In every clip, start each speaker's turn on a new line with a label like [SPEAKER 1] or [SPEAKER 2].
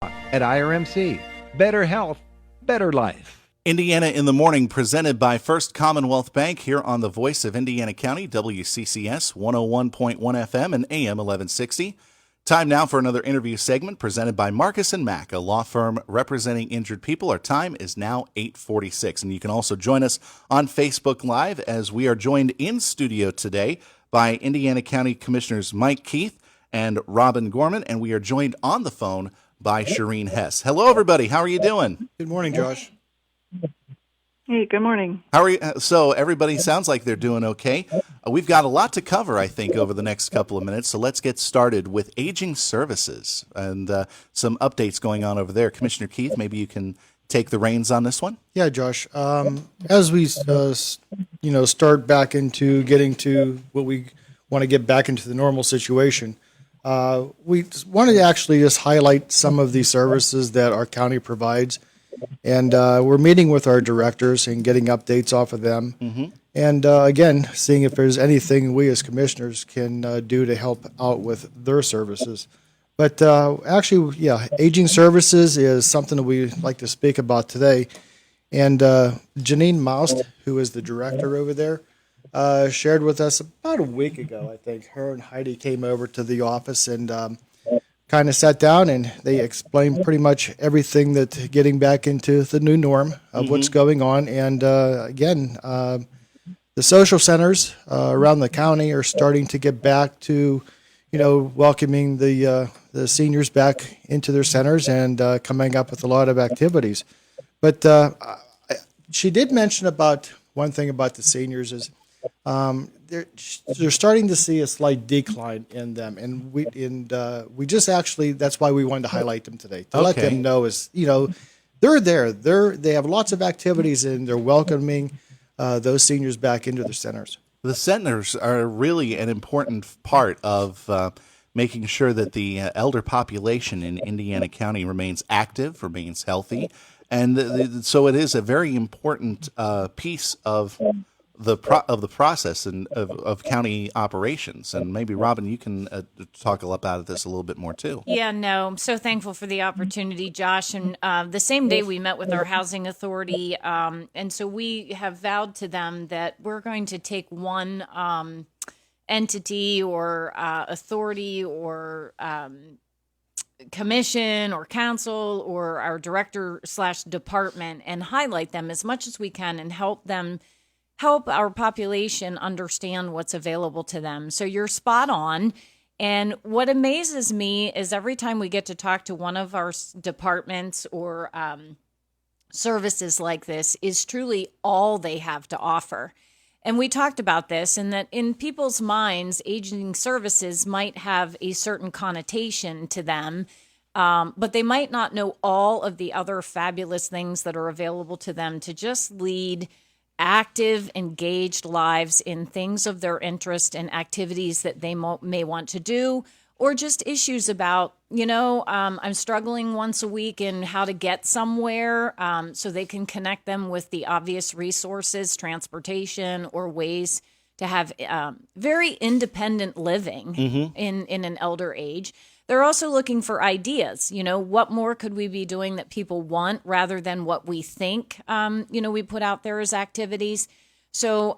[SPEAKER 1] At IRMC, better health, better life.
[SPEAKER 2] Indiana in the Morning, presented by First Commonwealth Bank, here on the Voice of Indiana County, WCCS 101.1 FM and AM 1160. Time now for another interview segment presented by Marcus & Mack, a law firm representing injured people. Our time is now 8:46, and you can also join us on Facebook Live as we are joined in studio today by Indiana County Commissioners Mike Keith and Robin Gorman, and we are joined on the phone by Shireen Hess. Hello, everybody. How are you doing?
[SPEAKER 3] Good morning, Josh.
[SPEAKER 4] Hey, good morning.
[SPEAKER 2] How are you? So everybody sounds like they're doing okay. We've got a lot to cover, I think, over the next couple of minutes. So let's get started with aging services and some updates going on over there. Commissioner Keith, maybe you can take the reins on this one.
[SPEAKER 3] Yeah, Josh. As we start back into getting to what we want to get back into the normal situation, we wanted to actually just highlight some of the services that our county provides. And we're meeting with our directors and getting updates off of them. Mm-hmm. And again, seeing if there's anything we as commissioners can do to help out with their services. But actually, yeah, aging services is something that we like to speak about today. And Janine Moust, who is the director over there, shared with us about a week ago, I think. Her and Heidi came over to the office and kind of sat down, and they explained pretty much everything that getting back into the new norm of what's going on. And again, the social centers around the county are starting to get back to, welcoming the seniors back into their centers and coming up with a lot of activities. But she did mention about one thing about the seniors is they're starting to see a slight decline in them, and we just actually, that's why we wanted to highlight them today to let them know is they're there, they have lots of activities and they're welcoming those seniors back into their centers.
[SPEAKER 2] The centers are really an important part of making sure that the elder population in Indiana County remains active, remains healthy, and so it is a very important piece of the process and of county operations. And maybe, Robin, you can talk about this a little bit more, too.
[SPEAKER 5] Yeah, no, I'm so thankful for the opportunity, Josh. And the same day we met with our housing authority, and so we have vowed to them that we're going to take one entity or authority or commission or council or our director/department and highlight them as much as we can and help our population understand what's available to them. So you're spot on. And what amazes me is every time we get to talk to one of our departments or services like this is truly all they have to offer. And we talked about this, and that in people's minds, aging services might have a certain connotation to them, but they might not know all of the other fabulous things that are available to them to just lead active, engaged lives in things of their interest and activities that they may want to do, or just issues about, I'm struggling once a week in how to get somewhere, so they can connect them with the obvious resources, transportation, or ways to have very independent living in an elder age. They're also looking for ideas. What more could we be doing that people want rather than what we think, we put out there as activities. So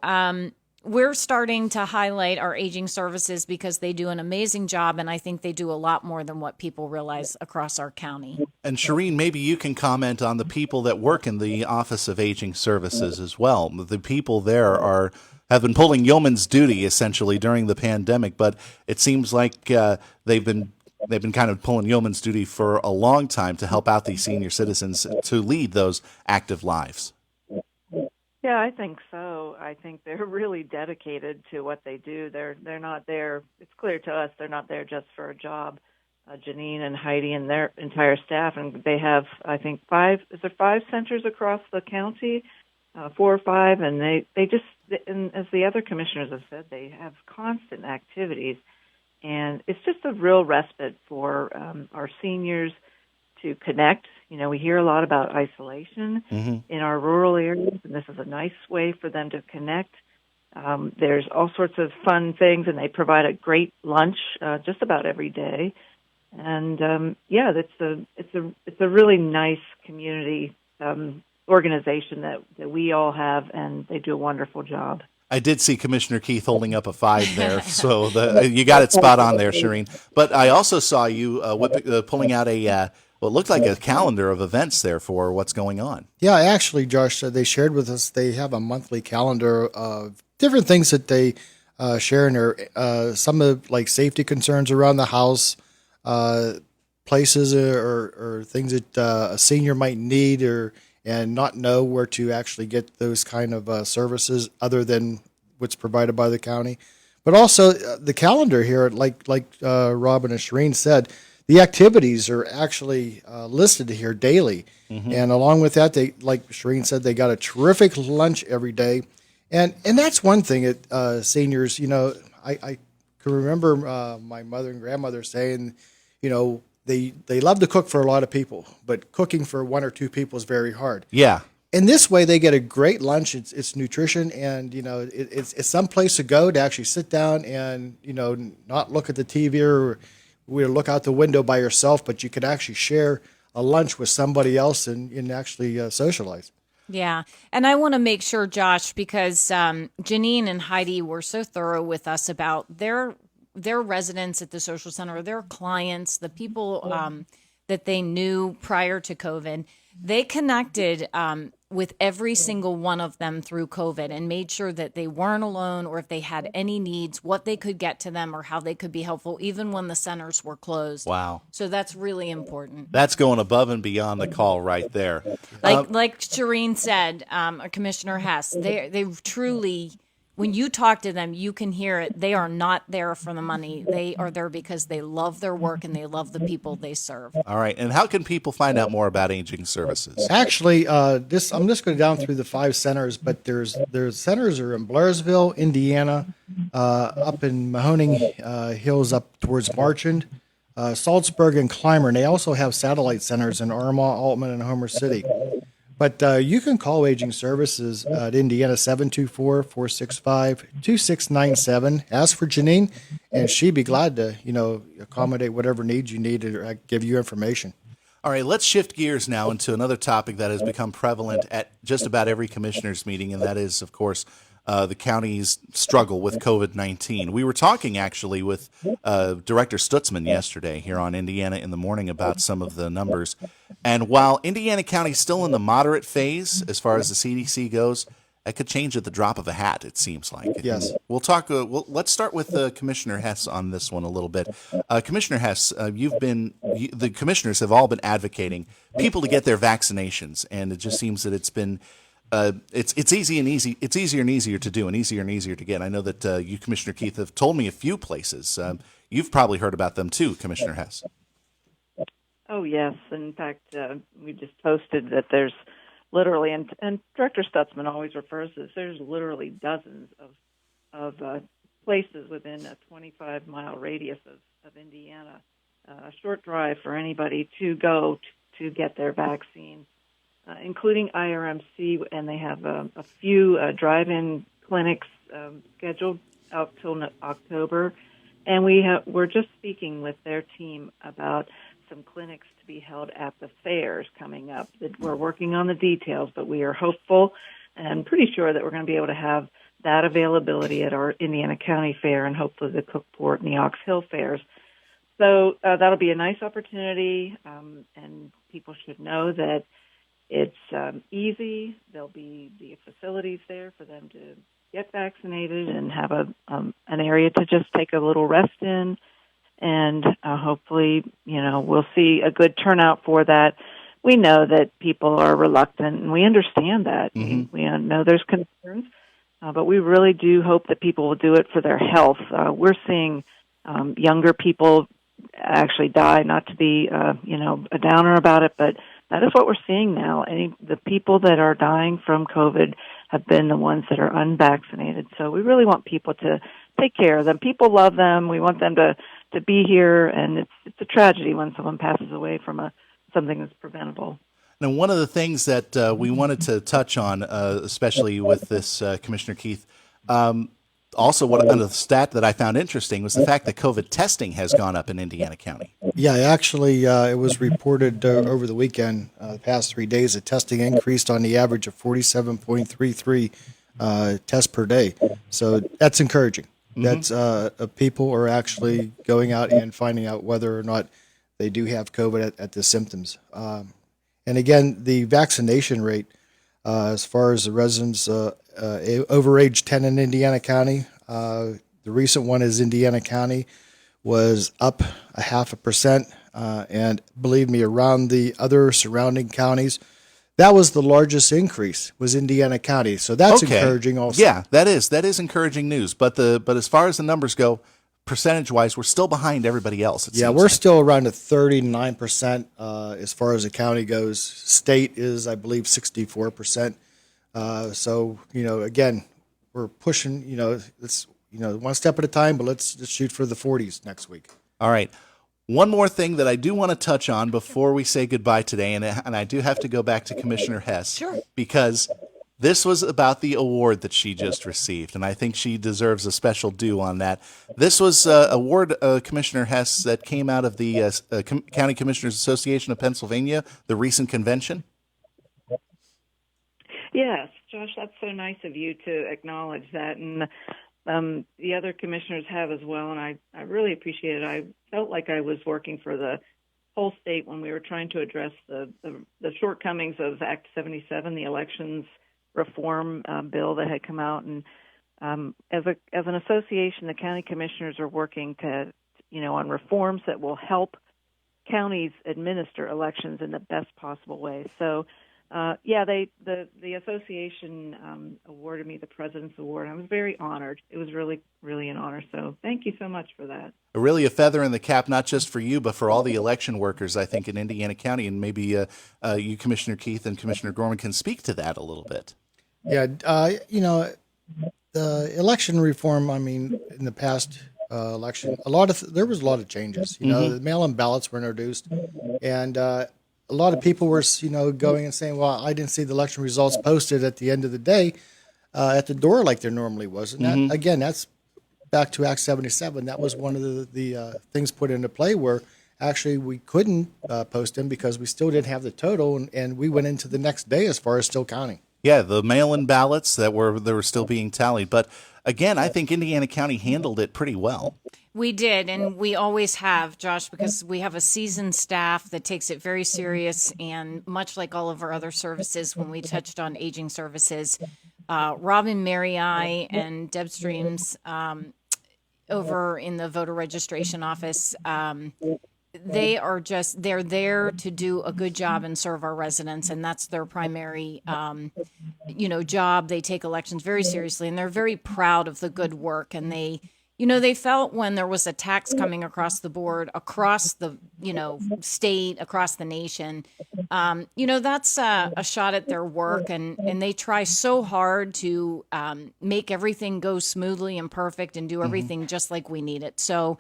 [SPEAKER 5] we're starting to highlight our aging services because they do an amazing job, and I think they do a lot more than what people realize across our county.
[SPEAKER 2] And Shireen, maybe you can comment on the people that work in the Office of Aging Services as well. The people there have been pulling yeoman's duty essentially during the pandemic, but it seems like they've been kind of pulling yeoman's duty for a long time to help out these senior citizens to lead those active lives.
[SPEAKER 4] Yeah, I think so. I think they're really dedicated to what they do. They're not there. It's clear to us they're not there just for a job. Janine and Heidi and their entire staff, and they have, I think, 5 centers across the county, 4 or 5, and they just, and as the other commissioners have said, they have constant activities. And it's just a real respite for our seniors to connect. We hear a lot about isolation in our rural areas, and this is a nice way for them to connect. There's all sorts of fun things, and they provide a great lunch just about every day. And it's a really nice community organization that we all have, and they do a wonderful job.
[SPEAKER 2] I did see Commissioner Keith holding up a 5 there, so you got it spot on there, Shireen. But I also saw you pulling out what looked like a calendar of events there for what's going on.
[SPEAKER 3] Yeah, actually, Josh, they shared with us they have a monthly calendar of different things that they share in their some of like safety concerns around the house, places or things that a senior might need and not know where to actually get those kind of services other than what's provided by the county. But also the calendar here, like Robin and Shireen said, the activities are actually listed here daily. Mm-hmm. And along with that, they, like Shireen said, they got a terrific lunch every day. And that's one thing that seniors, I can remember my mother and grandmother saying, they love to cook for a lot of people, but cooking for 1 or 2 people is very hard.
[SPEAKER 2] Yeah.
[SPEAKER 3] And this way, they get a great lunch. It's nutrition, and it's some place to go to actually sit down and not look at the TV or look out the window by yourself, but you could actually share a lunch with somebody else and actually socialize.
[SPEAKER 5] Yeah. And I want to make sure, Josh, because Janine and Heidi were so thorough with us about their residents at the social center, their clients, the people that they knew prior to COVID. They connected with every single one of them through COVID and made sure that they weren't alone, or if they had any needs, what they could get to them or how they could be helpful, even when the centers were closed.
[SPEAKER 2] Wow.
[SPEAKER 5] So that's really important.
[SPEAKER 2] That's going above and beyond the call right there.
[SPEAKER 5] Like Shireen said, or Commissioner Hess, they truly, when you talk to them, you can hear it. They are not there for the money. They are there because they love their work and they love the people they serve.
[SPEAKER 2] All right. And how can people find out more about aging services?
[SPEAKER 3] Actually, I'm just going down through the 5 centers, but there's centers are in Blairsville, Indiana, up in Mahoning Hills up towards Marchand, Salzburg, and Clymer. And they also have satellite centers in Armagh, Altman, and Homer City. But you can call Aging Services at Indiana 724-465-2697. Ask for Janine, and she'd be glad to, accommodate whatever needs you need or give you information.
[SPEAKER 2] All right, let's shift gears now into another topic that has become prevalent at just about every commissioner's meeting, and that is, of course, the county's struggle with COVID-19. We were talking actually with Director Stutzman yesterday here on Indiana in the Morning about some of the numbers. And while Indiana County is still in the moderate phase as far as the CDC goes, that could change at the drop of a hat, it seems like.
[SPEAKER 3] Yes.
[SPEAKER 2] We'll talk. Let's start with Commissioner Hess on this one a little bit. Commissioner Hess, the commissioners have all been advocating people to get their vaccinations, and it just seems that it's been it's easier and easier to do and easier to get. I know that you, Commissioner Keith, have told me a few places. You've probably heard about them too, Commissioner Hess.
[SPEAKER 4] Oh, yes. In fact, we just posted that there's literally, and Director Stutzman always refers to this, there's literally dozens of places within a 25-mile radius of Indiana, a short drive for anybody to go to get their vaccine. Including IRMC, and they have a few drive-in clinics scheduled out till October. And we're just speaking with their team about some clinics to be held at the fairs coming up. We're working on the details, but we are hopeful and pretty sure that we're going to be able to have that availability at our Indiana County Fair and hopefully the Cookport and the Ox Hill fairs. So that'll be a nice opportunity, and people should know that it's easy. There'll be the facilities there for them to get vaccinated and have an area to just take a little rest in. And hopefully, we'll see a good turnout for that. We know that people are reluctant, and we understand that. Mm-hmm. We know there's concerns, but we really do hope that people will do it for their health. We're seeing younger people actually die, not to be, a downer about it, but that is what we're seeing now. The people that are dying from COVID have been the ones that are unvaccinated. So we really want people to take care of them. People love them. We want them to be here, and it's a tragedy when someone passes away from something that's preventable.
[SPEAKER 2] Now, one of the things that we wanted to touch on, especially with this, Commissioner Keith, Also, another stat that I found interesting was the fact that COVID testing has gone up in Indiana County.
[SPEAKER 3] Yeah, actually, it was reported over the weekend, the past 3 days, that testing increased on the average of 47.33 tests per day. So that's encouraging. That's people are actually going out and finding out whether or not they do have COVID at the symptoms. And again, the vaccination rate, as far as the residents over age 10 in Indiana County, the recent one is Indiana County was up 0.5%, and believe me, around the other surrounding counties, that was the largest increase was Indiana County. So that's encouraging also.
[SPEAKER 2] Yeah, that is encouraging news. But as far as the numbers go, percentage-wise, we're still behind everybody else.
[SPEAKER 3] Yeah, we're still around at 39% as far as the county goes. State is, I believe, 64%. So, again, we're pushing, it's, one step at a time, but let's just shoot for the 40s next week.
[SPEAKER 2] All right. One more thing that I do want to touch on before we say goodbye today, and I do have to go back to Commissioner Hess.
[SPEAKER 5] Sure.
[SPEAKER 2] Because this was about the award that she just received, and I think she deserves a special due on that. This was award, Commissioner Hess, that came out of the County Commissioners Association of Pennsylvania, the recent convention.
[SPEAKER 4] Yes, Josh, that's so nice of you to acknowledge that, and the other commissioners have as well, and I really appreciate it. I felt like I was working for the whole state when we were trying to address the shortcomings of Act 77, the elections reform bill that had come out, and as an association, the county commissioners are working to, on reforms that will help counties administer elections in the best possible way. So. The association awarded me the President's Award. I was very honored. It was really, really an honor. So thank you so much for that.
[SPEAKER 2] Really a feather in the cap, not just for you, but for all the election workers, I think, in Indiana County. And maybe you, Commissioner Keith, and Commissioner Gorman can speak to that a little bit.
[SPEAKER 3] Yeah, the election reform, in the past election, there was a lot of changes. The mail-in ballots were introduced, and a lot of people were, going and saying, well, I didn't see the election results posted at the end of the day at the door like there normally was. And that, again, that's back to Act 77. That was one of the things put into play where actually we couldn't post them because we still didn't have the total, and we went into the next day as far as still counting.
[SPEAKER 2] Yeah, the mail-in ballots that were still being tallied. But again, I think Indiana County handled it pretty well.
[SPEAKER 5] We did, and we always have, Josh, because we have a seasoned staff that takes it very serious, and much like all of our other services, when we touched on aging services, Robin Mary-I and Deb Streams over in the voter registration office, they're there to do a good job and serve our residents, and that's their primary, job. They take elections very seriously, and they're very proud of the good work, and they felt when there was a tax coming across the board, across the, state, across the nation, that's a shot at their work. And they try so hard to make everything go smoothly and perfect and do everything just like we need it. So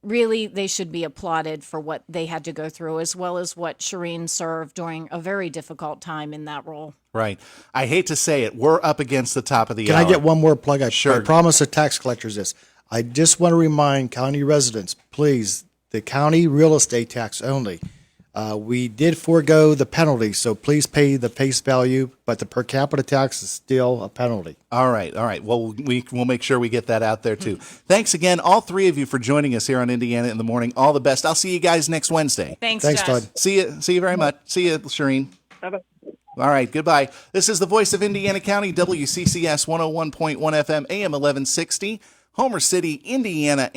[SPEAKER 5] really, they should be applauded for what they had to go through, as well as what Shireen served during a very difficult time in that role.
[SPEAKER 2] Right. I hate to say it. We're up against the top of the hour.
[SPEAKER 3] Can I get one more plug?
[SPEAKER 2] Sure.
[SPEAKER 3] I promise the tax collectors this. I just want to remind county residents, please, the county real estate tax only. We did forego the penalty, so please pay the face value, but the per capita tax is still a penalty.
[SPEAKER 2] All right. Well, we'll make sure we get that out there, too. Thanks again, all three of you, for joining us here on Indiana in the Morning. All the best. I'll see you guys next Wednesday.
[SPEAKER 5] Thanks,
[SPEAKER 3] Josh.
[SPEAKER 5] Todd.
[SPEAKER 2] See you very much. See you, Shireen.
[SPEAKER 4] Bye-bye.
[SPEAKER 2] All right, goodbye. This is the voice of Indiana County, WCCS 101.1 FM, AM 1160, Homer City, Indiana.